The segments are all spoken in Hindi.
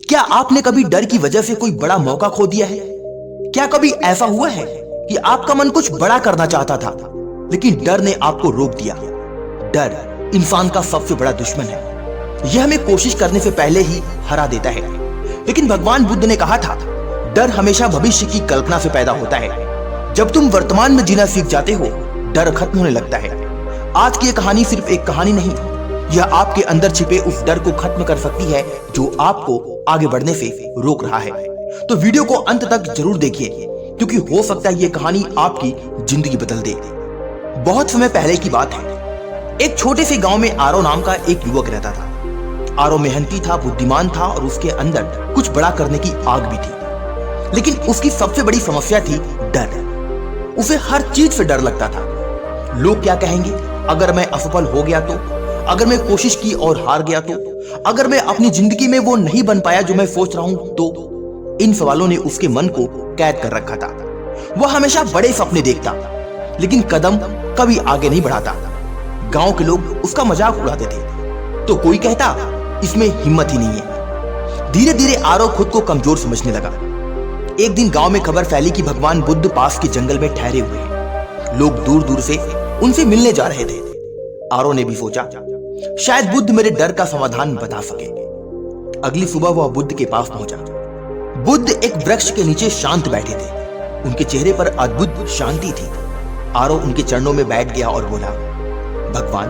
क्या आपने कभी डर की वजह से कोई बड़ा मौका खो दिया है? क्या कभी ऐसा हुआ है कि आपका मन कुछ बड़ा करना चाहता था लेकिन डर ने आपको रोक दिया? डर इंसान का सबसे बड़ा दुश्मन है। यह हमें कोशिश करने से पहले ही हरा देता है। लेकिन भगवान बुद्ध ने कहा था, डर हमेशा भविष्य की कल्पना से पैदा होता है। जब तुम वर्तमान में जीना सीख जाते हो, डर खत्म होने लगता है। आज की ये कहानी सिर्फ एक कहानी नहीं, यह आपके अंदर छिपे उस डर को खत्म कर सकती है जो आपको आगे बढ़ने से रोक रहा है। तो वीडियो को अंत तक जरूर देखिए, क्योंकि हो सकता है ये कहानी आपकी जिंदगी बदल दे। बहुत समय पहले की बात है। एक छोटे से गांव में आरो नाम का एक युवक रहता था। आरो मेहनती था, बुद्धिमान था और उसके अंदर कुछ बड़ा करने की आग भी थी। लेकिन उसकी सबसे बड़ी समस्या थी डर। उसे हर चीज से डर लगता था। लोग क्या कहेंगे अगर मैं असफल हो गया तो? अगर मैं कोशिश की और हार गया तो? अगर मैं अपनी जिंदगी में वो नहीं बन पाया जो मैं सोच रहा हूं तो? इन सवालों ने उसके मन को कैद कर रखा था। वह हमेशा बड़े सपने देखता, लेकिन कदम कभी आगे नहीं बढ़ाता। गांव के लोग उसका मजाक उड़ाते थे। तो कोई कहता, इसमें हिम्मत ही नहीं है। धीरे धीरे आरो खुद को कमजोर समझने लगा। एक दिन गांव में खबर फैली कि भगवान बुद्ध पास के जंगल में ठहरे हुए हैं। लोग दूर दूर से उनसे मिलने जा रहे थे। आरो ने भी सोचा, शायद बुद्ध मेरे डर का समाधान बता सके। अगली सुबह वह बुद्ध के पास पहुंचा। बुद्ध एक वृक्ष के नीचे शांत बैठे थे। उनके चेहरे पर अद्भुत शांति थी। आरो उनके चरणों में बैठ गया और बोला, भगवान,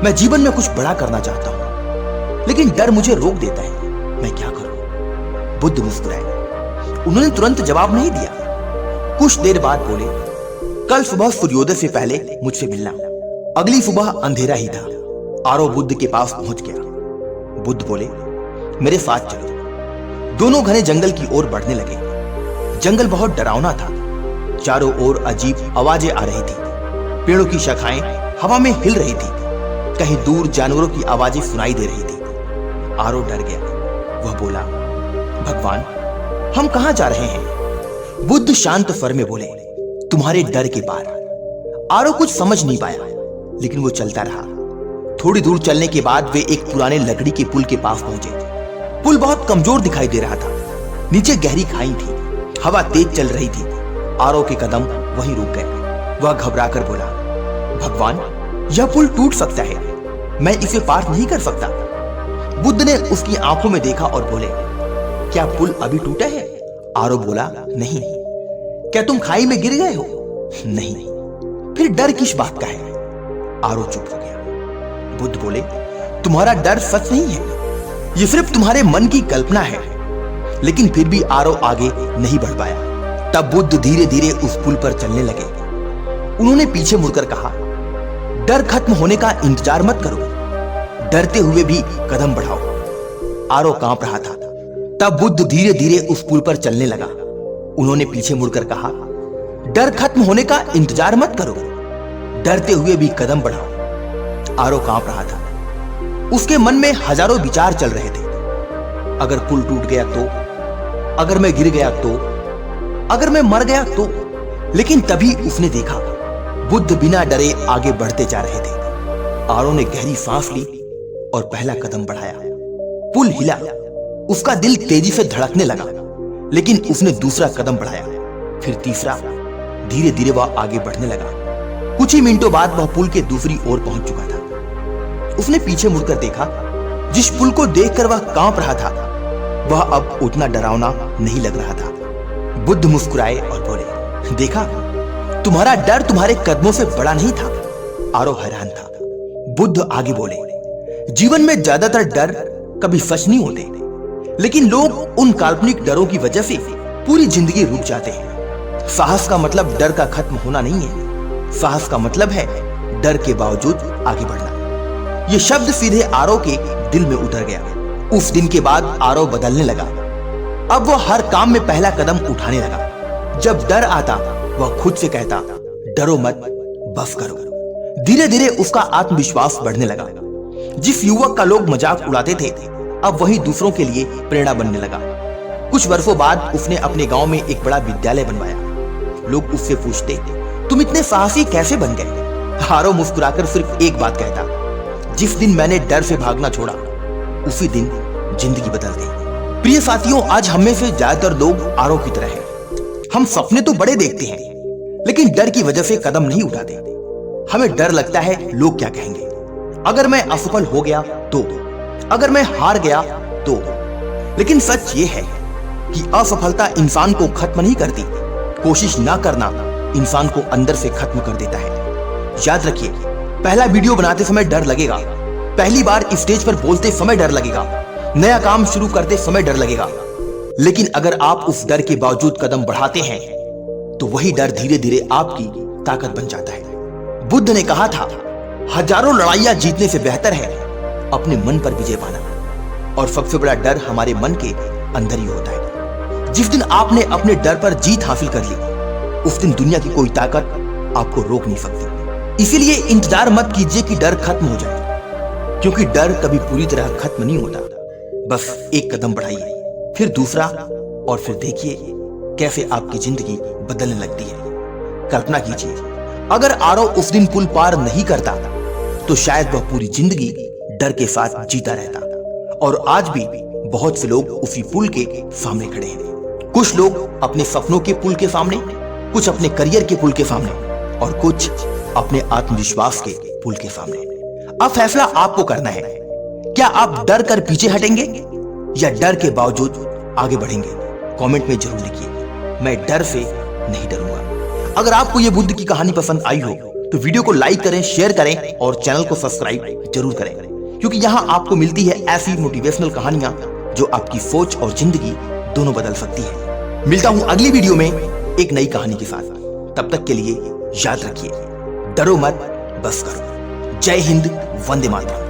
मैं जीवन में कुछ बड़ा करना चाहता हूं, लेकिन डर मुझे रोक देता है। मैं क्या करूं? बुद्ध मुस्कुराए। उन्होंने तुरंत जवाब नहीं दिया। कुछ देर बाद बोले, कल सुबह सूर्योदय से पहले मुझसे मिलना। अगली सुबह अंधेरा ही था। आरो बुद्ध के पास पहुंच गया। बुद्ध बोले, मेरे साथ चलो। दोनों घने जंगल की ओर बढ़ने लगे। जंगल बहुत डरावना था। चारों ओर अजीब आवाजें आ रही थी। पेड़ों की शाखाएं हवा में हिल रही थी। कहीं दूर जानवरों की आवाजें सुनाई दे रही थी। आरो डर गया। वह बोला, भगवान, हम कहां जा रहे हैं? बुद्ध शांत स्वर में बोले, तुम्हारे डर के पार। आरो कुछ समझ नहीं पाया, लेकिन वो चलता रहा। थोड़ी दूर चलने के बाद वे एक पुराने लकड़ी के पुल के पास पहुंचे। पुल बहुत कमजोर दिखाई दे रहा था। नीचे गहरी खाई थी। हवा तेज चल रही थी। आरो के कदम वहीं रुक गए। वह घबराकर बोला, भगवान, यह पुल टूट सकता है। मैं इसे पार नहीं कर सकता। बुद्ध ने उसकी आंखों में देखा और बोले, क्या पुल अभी टूटा है? आरो बोला, नहीं। क्या तुम खाई में गिर गए हो? नहीं। फिर डर किस बात का है? आरो चुप हो गया। बुद्ध बोले, तुम्हारा डर सच नहीं है, यह सिर्फ तुम्हारे मन की कल्पना है। लेकिन फिर भी आरो आगे नहीं बढ़ पाया। तब बुद्ध धीरे धीरे उस पुल पर चलने लगे। उन्होंने पीछे मुड़कर कहा, डर खत्म होने का इंतजार मत करो, डरते हुए भी कदम बढ़ाओ। आरो कांप रहा था। तब बुद्ध धीरे धीरे उस पुल पर चलने लगा। उन्होंने पीछे मुड़कर कहा, डर खत्म होने का इंतजार मत करो, डरते हुए भी कदम बढ़ाओ। आरो कांप रहा था। उसके मन में हजारों विचार चल रहे थे। अगर पुल टूट गया तो? अगर मैं गिर गया तो? अगर मैं मर गया तो? लेकिन तभी उसने देखा, बुद्ध बिना डरे आगे बढ़ते जा रहे थे। आरो ने गहरी सांस ली और पहला कदम बढ़ाया। पुल हिला। उसका दिल तेजी से धड़कने लगा। लेकिन उसने दूसरा कदम बढ़ाया, फिर तीसरा। धीरे धीरे वह आगे बढ़ने लगा। कुछ ही मिनटों बाद वह पुल के दूसरी ओर पहुंच चुका था। उसने पीछे मुड़कर देखा। जिस पुल को देखकर वह कांप रहा था, वह अब उतना डरावना नहीं लग रहा था। बुद्ध मुस्कुराए और बोले, देखा, तुम्हारा डर तुम्हारे कदमों से बड़ा नहीं था। आरो हैरान था। बुद्ध आगे बोले, जीवन में ज्यादातर डर कभी सच नहीं होते, लेकिन लोग उन काल्पनिक डरों की वजह से पूरी जिंदगी रुक जाते हैं। साहस का मतलब डर का खत्म होना नहीं है। साहस का मतलब है डर के बावजूद आगे बढ़ना। यह शब्द सीधे आरो के दिल में उतर गया। उस दिन के बाद आरो बदलने लगा। अब वो हर काम में पहला कदम उठाने लगा। जब डर आता, वह खुद से कहता, डरो मत, बस करो। धीरे धीरे उसका आत्मविश्वास बढ़ने लगा। जिस युवक का लोग मजाक उड़ाते थे, अब वही दूसरों के लिए प्रेरणा बनने लगा। कुछ वर्षों बाद उसने अपने गांव में एक बड़ा विद्यालय बनवाया। लोग उससे पूछते, तुम इतने साहसी कैसे बन गए? आरो मुस्कुराकर सिर्फ एक बात कहता, जिस दिन मैंने डर से भागना छोड़ा, उसी दिन जिंदगी बदल गई। प्रिय साथियों, आज हम में से ज्यादातर लोग आरव की तरह हैं। हम सपने तो बड़े देखते हैं, लेकिन डर की वजह से कदम नहीं उठाते। हमें डर लगता है लोग क्या कहेंगे, अगर मैं असफल हो गया तो, अगर मैं हार गया तो। लेकिन सच ये है कि असफलता इंसान को खत्म नहीं करती, कोशिश ना करना इंसान को अंदर से खत्म कर देता है। याद रखिए, पहला वीडियो बनाते समय डर लगेगा, पहली बार स्टेज पर बोलते समय डर लगेगा, नया काम शुरू करते समय डर लगेगा, लेकिन अगर आप उस डर के बावजूद कदम बढ़ाते हैं तो वही डर धीरे धीरे आपकी ताकत बन जाता है। बुद्ध ने कहा था, हजारों लड़ाइयां जीतने से बेहतर है अपने मन पर विजय पाना। और सबसे बड़ा डर हमारे मन के अंदर ही होता है। जिस दिन आपने अपने डर पर जीत हासिल कर ली, उस दिन दुनिया की कोई ताकत आपको रोक नहीं सकती। इसीलिए इंतजार मत कीजिए कि डर खत्म हो जाए, क्योंकि डर कभी पूरी तरह खत्म नहीं होता। बस एक कदम बढ़ाइए, फिर दूसरा, और फिर देखिए कैसे आपकी जिंदगी बदलने लगती है। कल्पना कीजिए, अगर आरव उस दिन पुल पार नहीं करता तो शायद वह पूरी जिंदगी डर के साथ जीता रहता। और आज भी बहुत से लोग उसी पुल के सामने खड़े हैं। कुछ लोग अपने सपनों के पुल के सामने, कुछ अपने करियर के पुल के सामने, और कुछ अपने आत्मविश्वास के पुल के सामने। अब फैसला आपको करना है, क्या आप डर कर पीछे हटेंगे या डर के बावजूद आगे बढ़ेंगे? कमेंट में जरूर लिखिए, मैं डर से नहीं डरूंगा। अगर आपको यह बुद्ध की कहानी पसंद आई हो तो वीडियो को लाइक करें, शेयर करें और चैनल को सब्सक्राइब जरूर करें, क्योंकि यहां आपको मिलती है ऐसी मोटिवेशनल कहानियां जो आपकी सोच और जिंदगी दोनों बदल सकती है। मिलता हूं अगली वीडियो में एक नई कहानी के साथ। तब तक के लिए याद रखिए, डरो मत, बस करो। जय हिंद, वंदे मातरम।